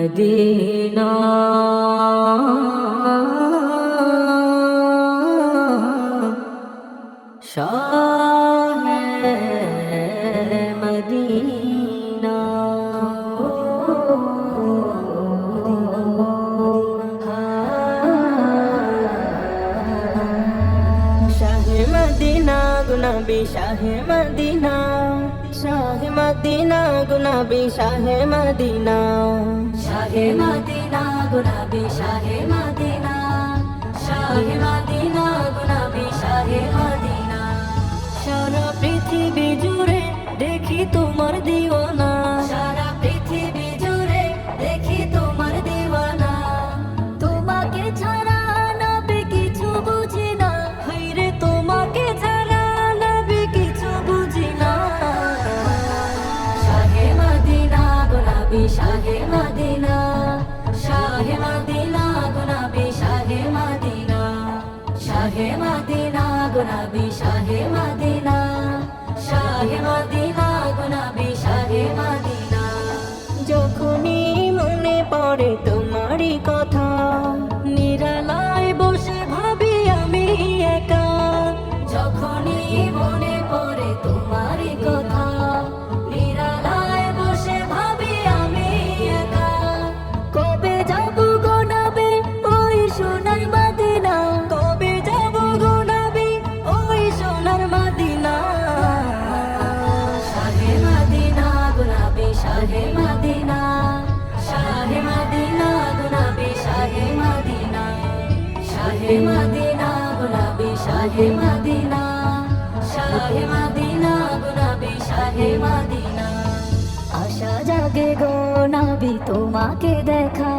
Medina শাহে Medina শাহে Medina Gunbi শাহে Medina শাহে Medina Gunbi শাহে Medina শাহে Medina Gunbi শাহে Medina শাহে Medina Gunbi শাহে Medina সারা পৃথিবী জুড়ে দেখি তোমার দিওয়ানা সারা পৃথিবী জুড়ে দেখি তোমার দিওয়ানা তোমাকে ছাড়া নবী কিছু বুঝি না হায়রে তোমাকে ছাড়া নবী কিছু বুঝি না শাহে মদিনা গুনবী শাহে মদিনা শাহে মদিনা গুনবী শাহে মদিনা শাহে মদিনা গুনবী শাহে মদিনা শাহে মদিনা গুনবী শাহে মদিনা যখনই মনে পড়ে তোমারই কথা নিরালায় বসে ভাবি আমি একা যখনই মনে পড়ে তোমারই কথা নিরালায় বসে ভাবি আমি একা কবে যাব গো নবী ওই সোনার মদিনা কবে যাব গো নবী ওই সোনার মদিনা শাহে মদিনা গুনবী শাহে মদিনা শাহে মদিনা গুনবী শাহে মদিনা শাহে মদিনা গুনবী শাহে মদিনা শাহে মদিনা গুনবী শাহে মদিনা আশা জাগে গো নবী তোমাকে দেখা